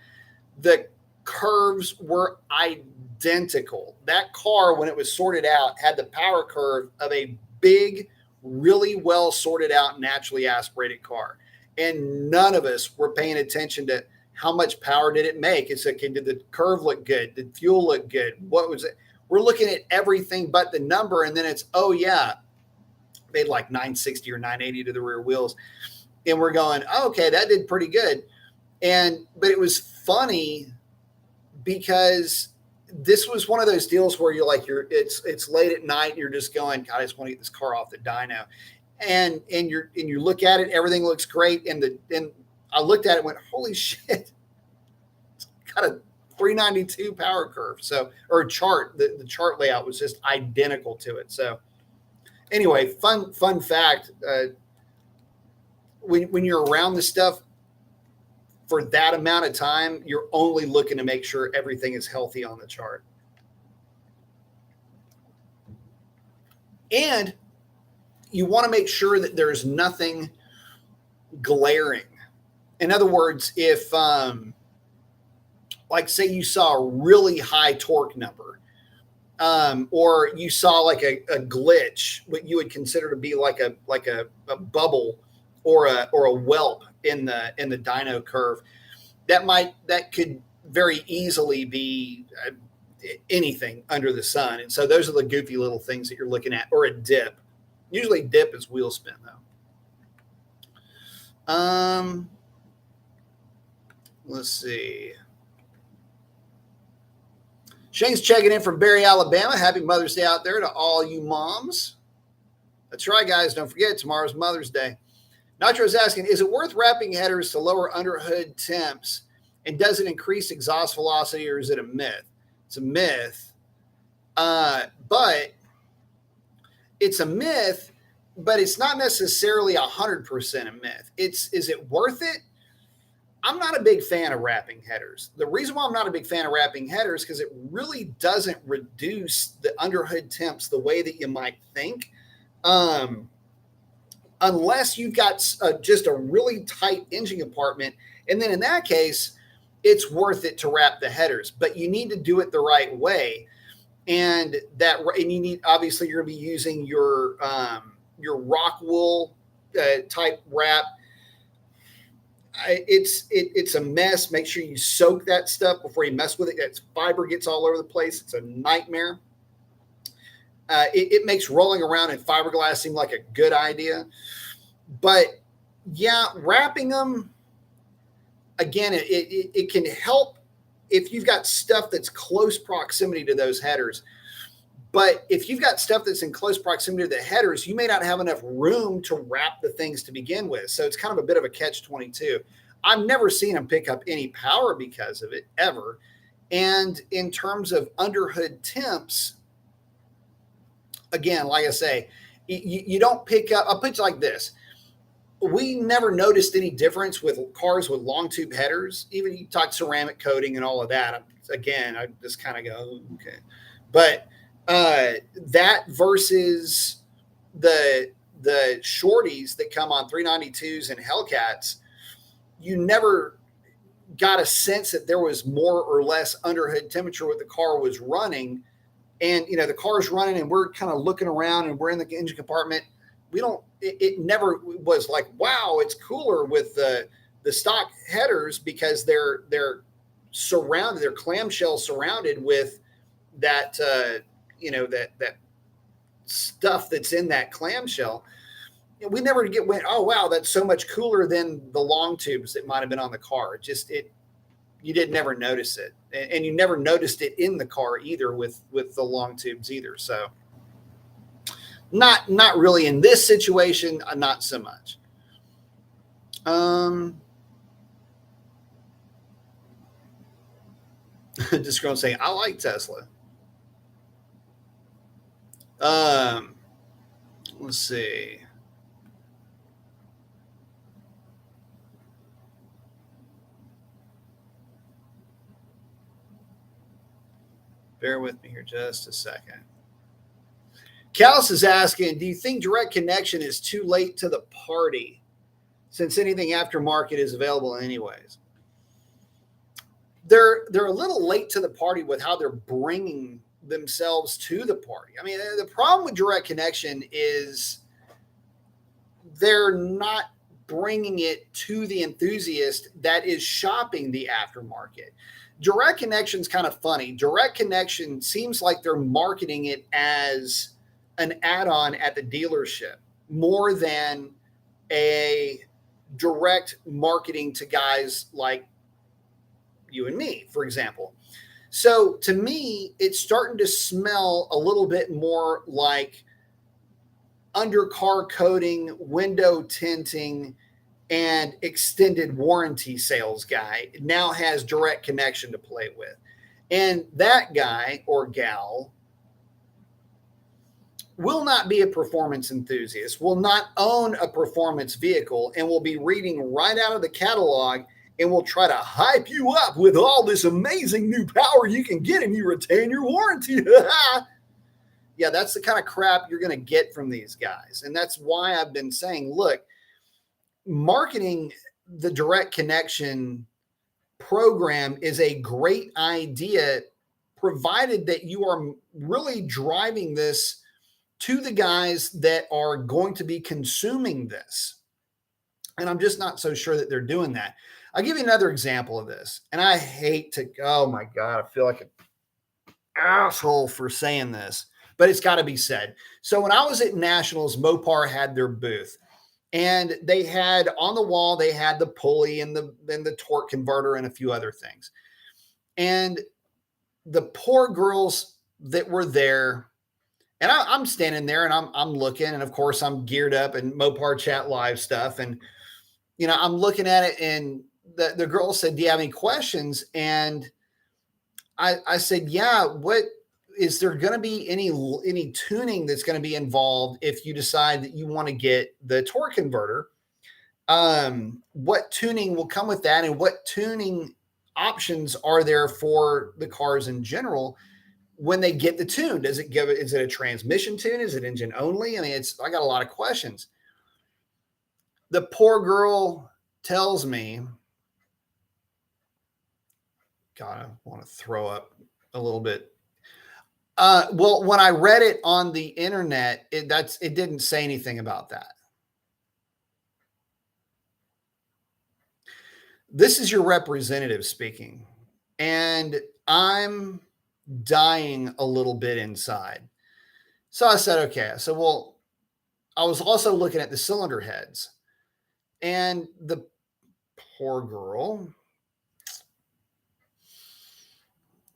The curves were identical. That car, when it was sorted out, had the power curve of a big, really well sorted out, naturally aspirated car. And none of us were paying attention to how much power did it make. It's like, did the curve look good? Did fuel look good? What was it? We're looking at everything but the number. And then it's, oh yeah, made like 960 or 980 to the rear wheels. And we're going, oh, okay, that did pretty good. But it was funny because this was one of those deals where you're like, it's late at night. And you're just going, God, I just want to get this car off the dyno. And you look at it, everything looks great. And I looked at it and went, holy shit, it's got a 392 power curve. So, or chart, the chart layout was just identical to it. So anyway, fun fact, when you're around this stuff for that amount of time, you're only looking to make sure everything is healthy on the chart. And you want to make sure that there's nothing glaring. In other words, if, like say you saw a really high torque number, or you saw like a glitch, what you would consider to be like a bubble or a whelp in the dyno curve, that could very easily be anything under the sun. And so those are the goofy little things that you're looking at, or a dip. Usually dip is wheel spin though. Let's see. Shane's checking in from Barry, Alabama. Happy Mother's Day out there to all you moms. That's right, guys. Don't forget, tomorrow's Mother's Day. Natro's asking, is it worth wrapping headers to lower underhood temps? And does it increase exhaust velocity, or is it a myth? It's a myth. But it's a myth, but it's not necessarily 100% a myth. Is it worth it? I'm not a big fan of wrapping headers. The reason why I'm not a big fan of wrapping headers is because it really doesn't reduce the underhood temps the way that you might think. Unless you've got just a really tight engine compartment. And then in that case, it's worth it to wrap the headers, but you need to do it the right way. And you need, obviously you're going to be using your rock wool type wrap. It's a mess. Make sure you soak that stuff before you mess with it. That fiber gets all over the place. It's a nightmare. It makes rolling around in fiberglass seem like a good idea. But yeah, wrapping them, again, it can help if you've got stuff that's close proximity to those headers. But if you've got stuff that's in close proximity to the headers, you may not have enough room to wrap the things to begin with. So it's kind of a bit of a catch-22. I've never seen them pick up any power because of it, ever. And in terms of underhood temps, again, like I say, you don't pick up, I'll put it like this. We never noticed any difference with cars with long tube headers. Even you talk ceramic coating and all of that. Again, I just kind of go, okay. But that versus the shorties that come on 392s and Hellcats, you never got a sense that there was more or less underhood temperature what the car was running. And, you know, the car's running and we're kind of looking around and we're in the engine compartment. It never was like, wow, it's cooler with the stock headers because they're surrounded, they're clamshell surrounded with that, that stuff that's in that clamshell. We never went, oh, wow, that's so much cooler than the long tubes that might've been on the car. You did never notice it. And you never noticed it in the car either with the long tubes either. So not really in this situation, not so much. Just going to say, I like Tesla. Let's see. Bear with me here just a second. Callis is asking, do you think direct connection is too late to the party since anything aftermarket is available anyways? They're a little late to the party with how they're bringing themselves to the party. I mean, the problem with direct connection is they're not bringing it to the enthusiast that is shopping the aftermarket. Direct connection is kind of funny. Direct connection seems like they're marketing it as an add-on at the dealership more than a direct marketing to guys like you and me, for example. So to me, it's starting to smell a little bit more like undercar coating, window tinting, and extended warranty sales guy now has direct connection to play with. And that guy or gal will not be a performance enthusiast, will not own a performance vehicle, and will be reading right out of the catalog and will try to hype you up with all this amazing new power you can get and you retain your warranty. Yeah, that's the kind of crap you're going to get from these guys. And that's why I've been saying, look, marketing the direct connection program is a great idea, provided that you are really driving this to the guys that are going to be consuming this. And I'm just not so sure that they're doing that. I'll give you another example of this. And I hate to, oh my God, I feel like an asshole for saying this, but it's got to be said. So when I was at Nationals, Mopar had their booth. And they had on the wall, they had the pulley and the torque converter and a few other things. And the poor girls that were there, and I'm standing there and I'm looking, and of course I'm geared up and Mopar Chat Live stuff. And, you know, I'm looking at it, and the girl said, do you have any questions? And I said, yeah, what is there going to be any tuning that's going to be involved if you decide that you want to get the torque converter? What tuning will come with that, and what tuning options are there for the cars in general when they get the tune? Is it a transmission tune? Is it engine only? I mean, I got a lot of questions. The poor girl tells me, God, I want to throw up a little bit. Well, when I read it on the internet, it didn't say anything about that. This is your representative speaking, and I'm dying a little bit inside. So I said, okay. So, well, I was also looking at the cylinder heads, and the poor girl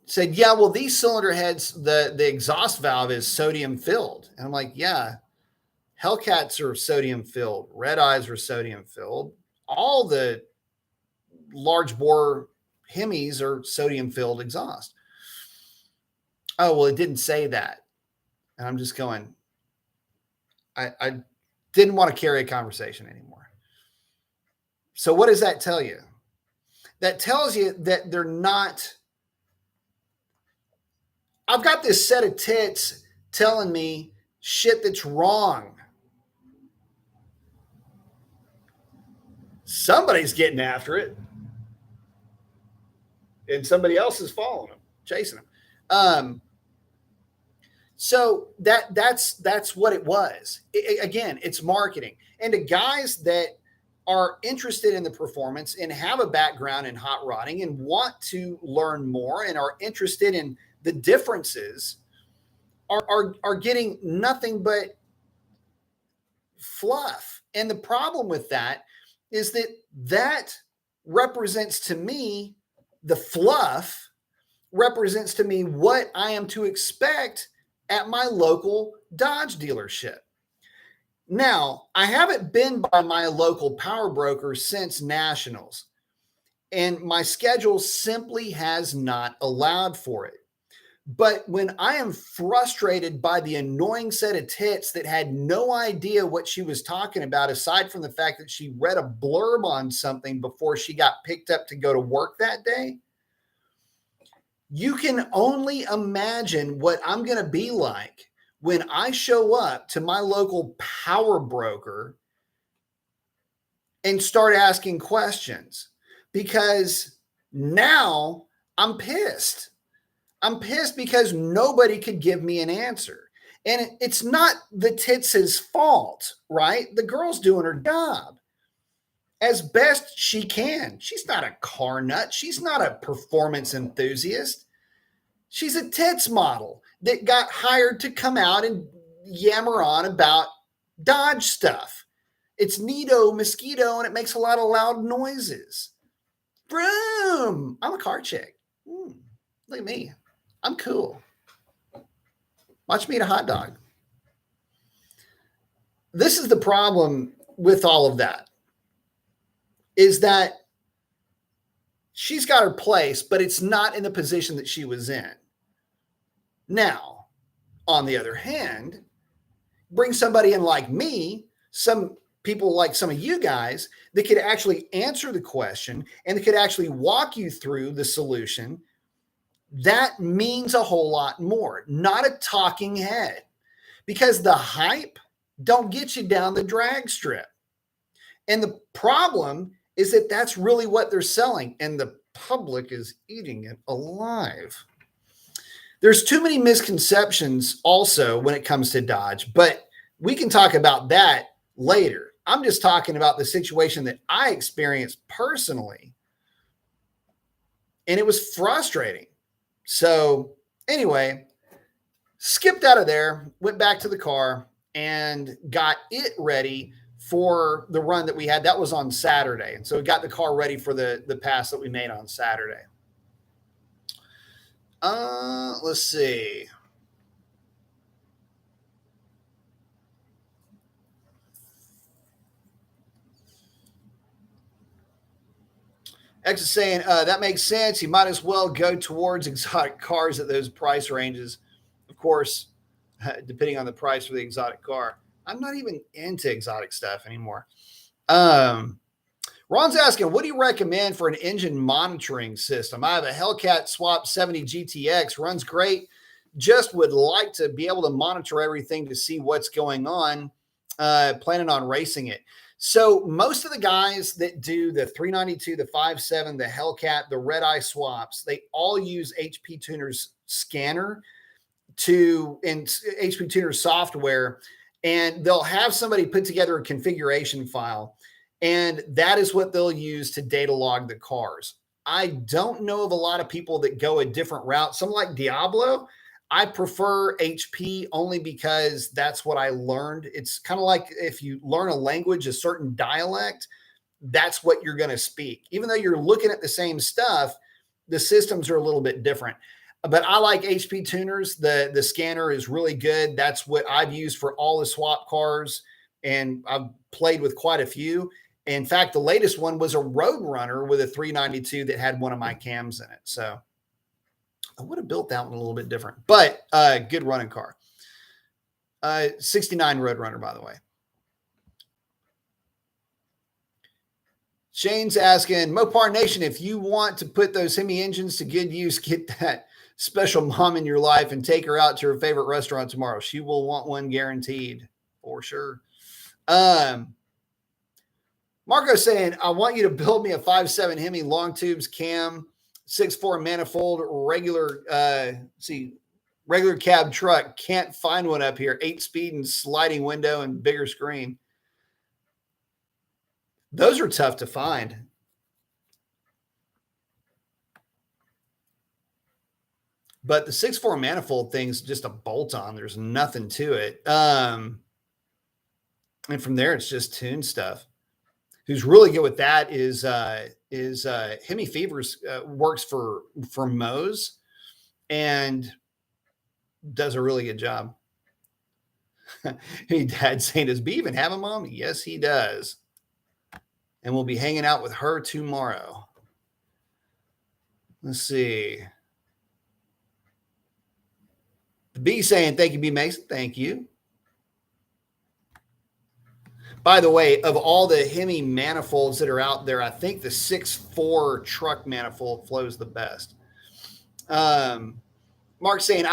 said, yeah, well, these cylinder heads, the exhaust valve is sodium filled. And I'm like, yeah, Hellcats are sodium filled. Red Eyes are sodium filled. All the large bore Hemis are sodium filled exhaust. Oh, well, it didn't say that. And I'm just going, I didn't want to carry a conversation anymore. So what does that tell you? That tells you that they're not. I've got this set of tits telling me shit that's wrong. Somebody's getting after it, and somebody else is following them, chasing them. So that's what it was. Again, it's marketing. And to guys that are interested in the performance and have a background in hot rodding and want to learn more and are interested in the differences, are getting nothing but fluff. And the problem with that is that represents to me, the fluff represents to me what I am to expect at my local Dodge dealership. Now, I haven't been by my local power broker since Nationals, and my schedule simply has not allowed for it. But when I am frustrated by the annoying set of tits that had no idea what she was talking about, aside from the fact that she read a blurb on something before she got picked up to go to work that day, You can only imagine what I'm going to be like when I show up to my local power broker and start asking questions, because now I'm pissed. I'm pissed because nobody could give me an answer. And it's not the tits' fault, right? The girl's doing her job as best she can. She's not a car nut. She's not a performance enthusiast. She's a tits model that got hired to come out and yammer on about Dodge stuff. It's neato mosquito and it makes a lot of loud noises. Vroom! I'm a car chick. Look at me. I'm cool. Watch me eat a hot dog. This is the problem with all of that, is that she's got her place, but it's not in the position that she was in. Now, on the other hand, bring somebody in like me, some people like some of you guys that could actually answer the question and that could actually walk you through the solution. That means a whole lot more, not a talking head, because the hype don't get you down the drag strip. And the problem is that that's really what they're selling, and the public is eating it alive. There's too many misconceptions also when it comes to Dodge, but we can talk about that later. I'm just talking about the situation that I experienced personally, and it was frustrating. So anyway, skipped out of there, went back to the car and got it ready for the run that we had. That was on Saturday. And so we got the car ready for the pass that we made on Saturday. Let's see. X is saying, that makes sense. You might as well go towards exotic cars at those price ranges. Of course, depending on the price for the exotic car. I'm not even into exotic stuff anymore. Ron's asking, what do you recommend for an engine monitoring system? I have a Hellcat Swap 70 GTX, runs great. Just would like to be able to monitor everything to see what's going on. Planning on racing it. So most of the guys that do the 392, the 5.7, the Hellcat, the Red Eye swaps, they all use HP Tuner's scanner and HP Tuner's software, and they'll have somebody put together a configuration file, and that is what they'll use to data log the cars. I don't know of a lot of people that go a different route. Some like Diablo. I prefer HP only because that's what I learned. It's kind of like if you learn a language, a certain dialect, that's what you're going to speak. Even though you're looking at the same stuff, the systems are a little bit different. But I like HP tuners. The scanner is really good. That's what I've used for all the swap cars, and I've played with quite a few. In fact, the latest one was a Roadrunner with a 392 that had one of my cams in it. So I would have built that one a little bit different, but good running car. 69 Roadrunner, by the way. Shane's asking, Mopar Nation, if you want to put those Hemi engines to good use, get that special mom in your life and take her out to her favorite restaurant tomorrow. She will want one guaranteed, for sure. Marco's saying, I want you to build me a 5.7 Hemi long tubes cam, 6.4 manifold, regular cab truck. Can't find one up here. 8-speed and sliding window and bigger screen. Those are tough to find. But the 6.4 manifold thing's just a bolt on. There's nothing to it. And from there, it's just tune stuff. Who's really good with that is Hemi Fevers, works for Moe's and does a really good job. Hey, Dad saying, does B even have a mom? Yes, he does. And we'll be hanging out with her tomorrow. Let's see. The B saying, thank you, B Mason. Thank you. By the way, of all the Hemi manifolds that are out there, I think the 6.4 truck manifold flows the best. Mark saying,